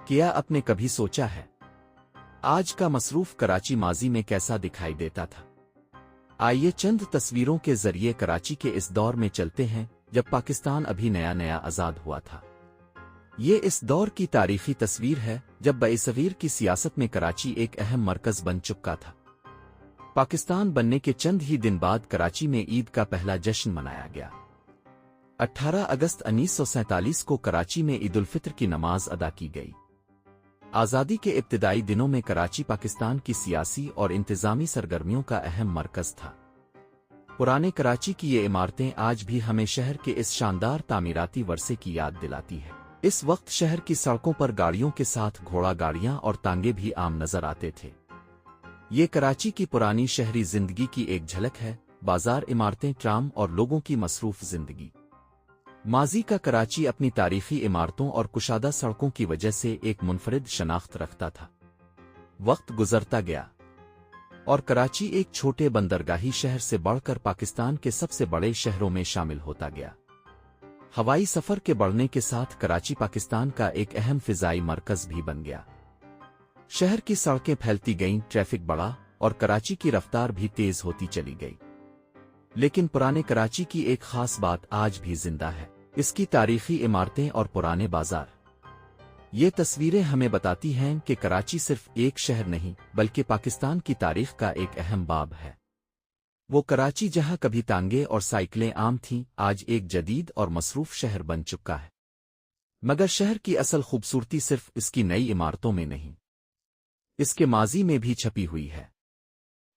کیا آپ نے کبھی سوچا ہے آج کا مصروف کراچی ماضی میں کیسا دکھائی دیتا تھا؟ آئیے چند تصویروں کے ذریعے کراچی کے اس دور میں چلتے ہیں جب پاکستان ابھی نیا آزاد ہوا تھا۔ یہ اس دور کی تاریخی تصویر ہے جب برصغیر کی سیاست میں کراچی ایک اہم مرکز بن چکا تھا۔ پاکستان بننے کے چند ہی دن بعد کراچی میں عید کا پہلا جشن منایا گیا۔ 18 اگست 1947 کو کراچی میں عید الفطر کی نماز ادا کی گئی۔ آزادی کے ابتدائی دنوں میں کراچی پاکستان کی سیاسی اور انتظامی سرگرمیوں کا اہم مرکز تھا۔ پرانے کراچی کی یہ عمارتیں آج بھی ہمیں شہر کے اس شاندار تعمیراتی ورثے کی یاد دلاتی ہیں۔ اس وقت شہر کی سڑکوں پر گاڑیوں کے ساتھ گھوڑا گاڑیاں اور تانگے بھی عام نظر آتے تھے۔ یہ کراچی کی پرانی شہری زندگی کی ایک جھلک ہے، بازار، عمارتیں، ٹرام اور لوگوں کی مصروف زندگی۔ ماضی کا کراچی اپنی تاریخی عمارتوں اور کشادہ سڑکوں کی وجہ سے ایک منفرد شناخت رکھتا تھا۔ وقت گزرتا گیا اور کراچی ایک چھوٹے بندرگاہی شہر سے بڑھ کر پاکستان کے سب سے بڑے شہروں میں شامل ہوتا گیا۔ ہوائی سفر کے بڑھنے کے ساتھ کراچی پاکستان کا ایک اہم فضائی مرکز بھی بن گیا۔ شہر کی سڑکیں پھیلتی گئیں، ٹریفک بڑھا اور کراچی کی رفتار بھی تیز ہوتی چلی گئی۔ لیکن پرانے کراچی کی ایک خاص بات آج بھی زندہ ہے، اس کی تاریخی عمارتیں اور پرانے بازار۔ یہ تصویریں ہمیں بتاتی ہیں کہ کراچی صرف ایک شہر نہیں بلکہ پاکستان کی تاریخ کا ایک اہم باب ہے۔ وہ کراچی جہاں کبھی تانگے اور سائیکلیں عام تھیں، آج ایک جدید اور مصروف شہر بن چکا ہے۔ مگر شہر کی اصل خوبصورتی صرف اس کی نئی عمارتوں میں نہیں، اس کے ماضی میں بھی چھپی ہوئی ہے۔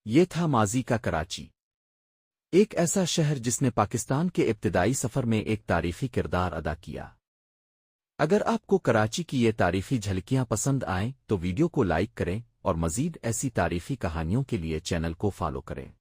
یہ تھا ماضی کا کراچی، ایک ایسا شہر جس نے پاکستان کے ابتدائی سفر میں ایک تاریخی کردار ادا کیا۔ اگر آپ کو کراچی کی یہ تاریخی جھلکیاں پسند آئیں تو ویڈیو کو لائک کریں اور مزید ایسی تاریخی کہانیوں کے لیے چینل کو فالو کریں۔